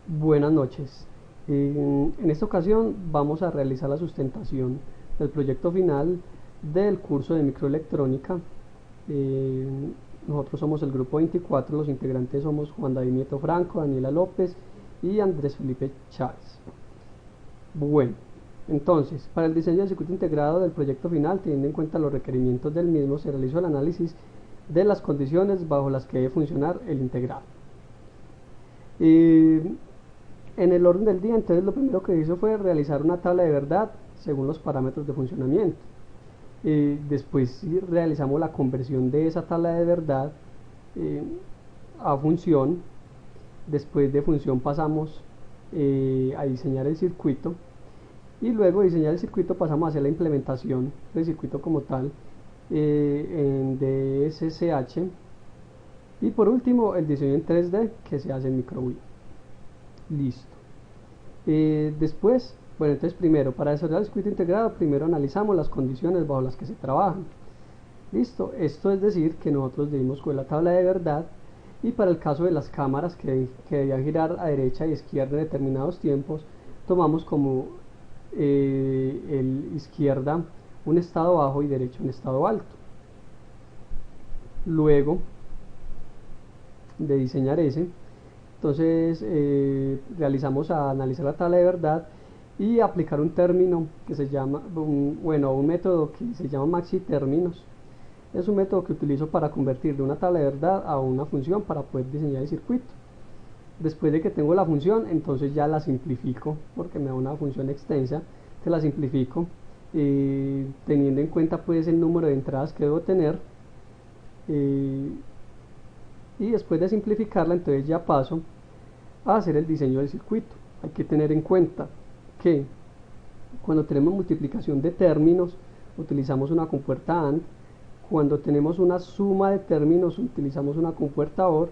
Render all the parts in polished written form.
Buenas noches. En esta ocasión vamos a realizar la sustentación del proyecto final del curso de microelectrónica. Eh, Nosotros somos el grupo 24, los integrantes somos Juan David Nieto Franco, Daniela López y Andrés Felipe Chávez. Bueno, entonces, para el diseño del circuito integrado del proyecto final, teniendo en cuenta los requerimientos del mismo, se realizó el análisis de las condiciones bajo las que debe funcionar el integrado. En el orden del día, entonces lo primero que hizo fue realizar una tabla de verdad según los parámetros de funcionamiento. Después realizamos la conversión de esa tabla de verdad a función. Después de función pasamos a diseñar el circuito, y luego de diseñar el circuito pasamos a hacer la implementación del circuito como tal en DSSH, y por último el diseño en 3D que se hace en MicroWheel. Listo. Después, bueno, entonces primero, para desarrollar el circuito integrado, primero analizamos las condiciones bajo las que se trabajan. Listo, esto es decir que nosotros debimos coger la tabla de verdad, y para el caso de las cámaras que debían girar a derecha y izquierda en determinados tiempos, tomamos como el izquierda un estado bajo y derecha un estado alto. Luego de diseñar ese, entonces realizamos a analizar la tabla de verdad y aplicar un término que se llama, un método que se llama maxi términos. Es un método que utilizo para convertir de una tabla de verdad a una función para poder diseñar el circuito. Después de que tengo la función, entonces ya la simplifico, porque me da una función extensa, te la simplifico teniendo en cuenta pues el número de entradas que debo tener, y después de simplificarla entonces ya paso a hacer el diseño del circuito. Hay que tener en cuenta que cuando tenemos multiplicación de términos utilizamos una compuerta AND, cuando tenemos una suma de términos utilizamos una compuerta OR,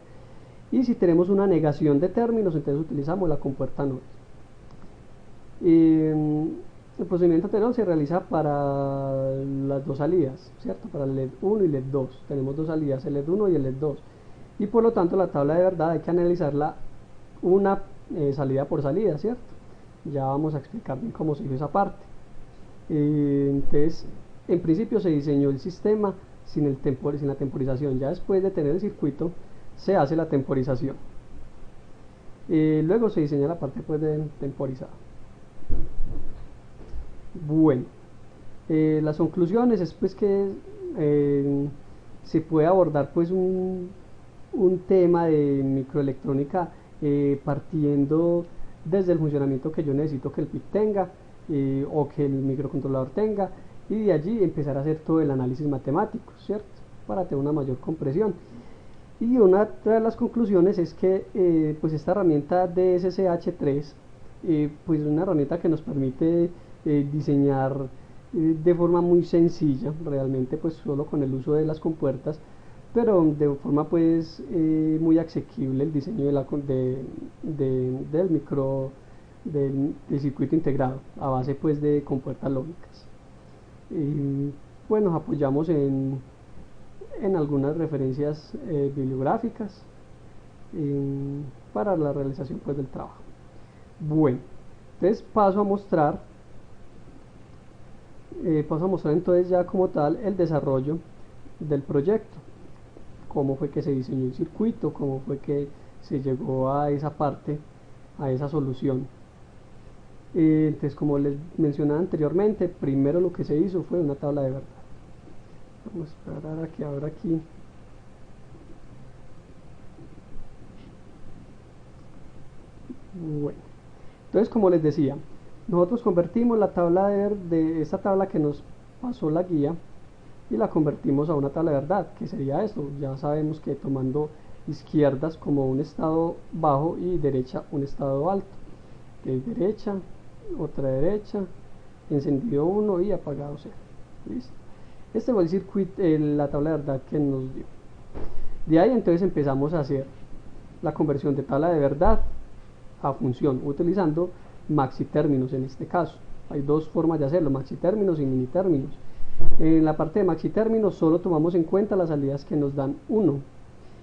y si tenemos una negación de términos entonces utilizamos la compuerta NOT. El procedimiento anterior se realiza para las dos salidas, ¿cierto? Para el LED 1 y LED 2. Tenemos dos salidas, el LED 1 y el LED 2. Y por lo tanto la tabla de verdad hay que analizarla una salida por salida, ¿cierto? Ya vamos a explicar bien cómo se hizo esa parte. Entonces, en principio se diseñó el sistema sin la temporización. Ya después de tener el circuito se hace la temporización. Luego se diseña la parte pues de temporizada. Bueno, las conclusiones es pues que se puede abordar pues un tema de microelectrónica partiendo desde el funcionamiento que yo necesito que el PIC tenga o que el microcontrolador tenga, y de allí empezar a hacer todo el análisis matemático, ¿cierto? Para tener una mayor compresión. Y una de las conclusiones es que pues esta herramienta DSSH3 pues es una herramienta que nos permite diseñar de forma muy sencilla, realmente pues solo con el uso de las compuertas, pero de forma pues muy asequible el diseño del circuito integrado a base pues de compuertas lógicas. Bueno, nos apoyamos en algunas referencias bibliográficas para la realización pues del trabajo. Bueno, entonces paso a mostrar entonces ya como tal el desarrollo del proyecto, cómo fue que se diseñó el circuito, cómo fue que se llegó a esa parte, a esa solución. Entonces, como les mencionaba anteriormente, primero lo que se hizo fue una tabla de verdad. Vamos a esperar a que abra aquí. Bueno, entonces como les decía, nosotros convertimos la tabla de esta tabla que nos pasó la guía, y la convertimos a una tabla de verdad, que sería esto. Ya sabemos que tomando izquierdas como un estado bajo y derecha un estado alto, que es derecha, otra derecha, encendido 1 y apagado 0. ¿Listo? Este fue el circuito, la tabla de verdad que nos dio. De ahí entonces empezamos a hacer la conversión de tabla de verdad a función, utilizando maxi términos en este caso. Hay dos formas de hacerlo, maxi términos y mini términos. En la parte de maxi términos solo tomamos en cuenta las salidas que nos dan 1,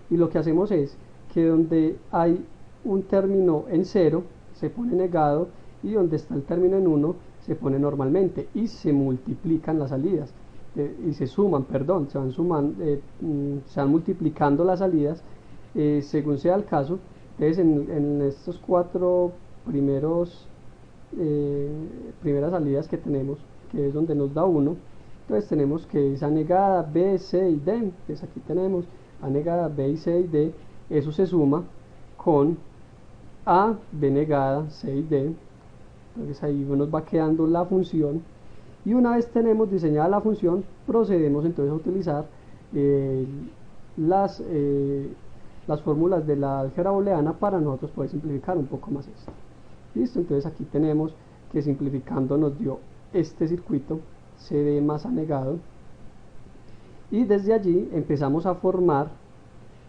y lo que hacemos es que donde hay un término en 0 se pone negado y donde está el término en 1 se pone normalmente y se multiplican las salidas y se suman, perdón, se van sumando, se van multiplicando las salidas según sea el caso. Entonces en estos cuatro primeras salidas que tenemos, que es donde nos da 1, entonces tenemos que es A negada, B, C y D. Entonces aquí tenemos A negada, B y C y D, eso se suma con A, B negada, C y D. Entonces ahí nos va quedando la función, y una vez tenemos diseñada la función, procedemos entonces a utilizar las fórmulas de la álgebra booleana para nosotros poder simplificar un poco más esto. Listo, entonces aquí tenemos que simplificando nos dio este circuito CD más A negado, y desde allí empezamos a formar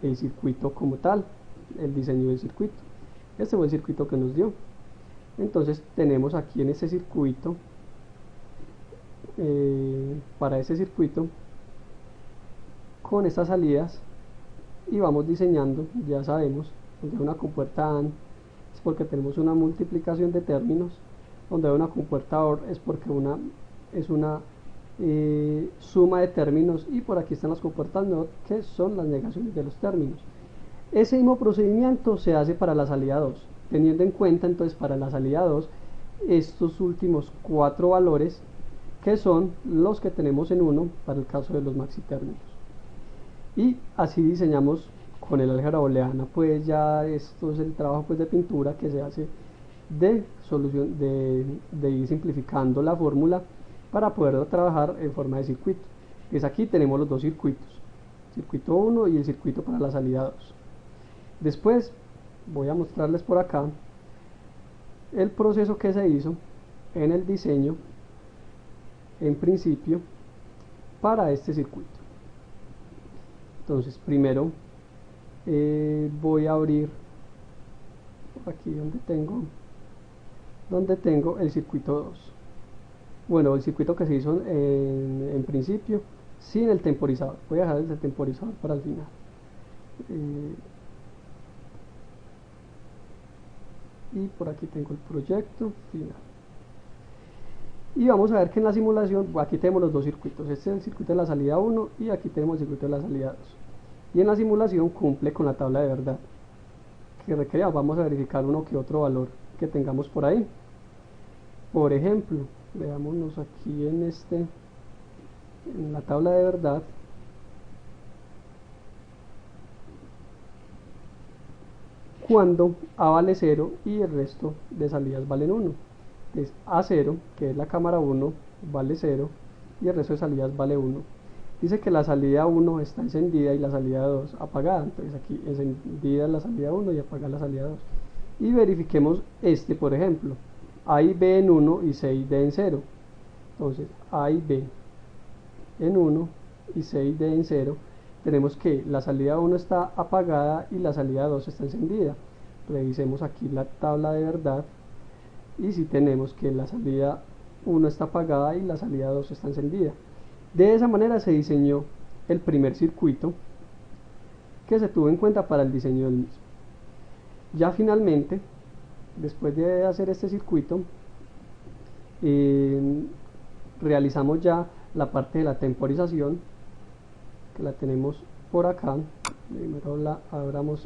el circuito como tal, el diseño del circuito. Este fue el circuito que nos dio. Entonces tenemos aquí en este circuito, para ese circuito, con estas salidas, y vamos diseñando, ya sabemos, donde hay una compuerta AND es porque tenemos una multiplicación de términos, donde hay una compuerta OR es porque es una suma de términos, y por aquí están las compuertas NOT, que son las negaciones de los términos. Ese mismo procedimiento se hace para la salida 2, teniendo en cuenta entonces para la salida 2 estos últimos 4 valores, que son los que tenemos en 1 para el caso de los maxitérminos. Y así diseñamos con el álgebra booleana. Pues ya esto es el trabajo pues de pintura que se hace de solución, de ir simplificando la fórmula para poder trabajar en forma de circuito. Pues aquí tenemos los dos circuitos, circuito 1 y el circuito para la salida 2. Después voy a mostrarles por acá el proceso que se hizo en el diseño en principio para este circuito. Entonces primero voy a abrir por aquí donde tengo el circuito 2. Bueno, el circuito que se hizo en principio sin el temporizador. Voy a dejar el temporizador para el final. Y por aquí tengo el proyecto final. Y vamos a ver que en la simulación, aquí tenemos los dos circuitos. Este es el circuito de la salida 1 y aquí tenemos el circuito de la salida 2. Y en la simulación cumple con la tabla de verdad que requería. Vamos a verificar uno que otro valor que tengamos por ahí. Por ejemplo, veámonos aquí en la tabla de verdad. Cuando A vale 0 y el resto de salidas valen 1. Entonces A0, que es la cámara 1, vale 0 y el resto de salidas vale 1. Dice que la salida 1 está encendida y la salida 2 apagada. Entonces aquí encendida la salida 1 y apagada la salida 2. Y verifiquemos por ejemplo. A y B en 1 y C y D en 0. Entonces A y B en 1 y C y D en 0. Tenemos que la salida 1 está apagada y la salida 2 está encendida. Revisemos aquí la tabla de verdad y si tenemos que la salida 1 está apagada y la salida 2 está encendida. De esa manera se diseñó el primer circuito que se tuvo en cuenta para el diseño del mismo. Ya finalmente, después de hacer este circuito, realizamos ya la parte de la temporización, que la tenemos por acá. Primero abramos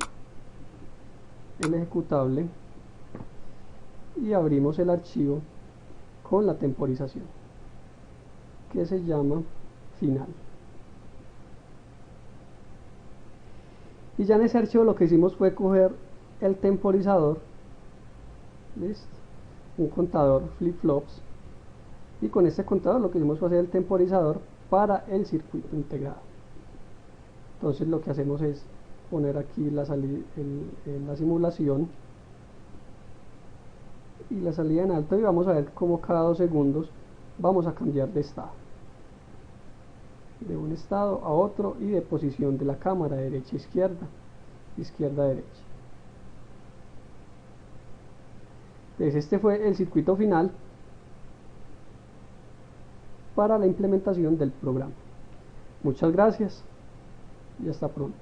el ejecutable y abrimos el archivo con la temporización, que se llama final. Y ya en ese archivo lo que hicimos fue coger el temporizador, listo, un contador flip-flops, y con este contador lo que hicimos fue hacer el temporizador para el circuito integrado. Entonces lo que hacemos es poner aquí la simulación y la salida en alto, y vamos a ver cómo cada 2 segundos vamos a cambiar de estado, de un estado a otro, y de posición de la cámara, derecha izquierda, izquierda derecha. Entonces este fue el circuito final para la implementación del programa. Muchas gracias y hasta pronto.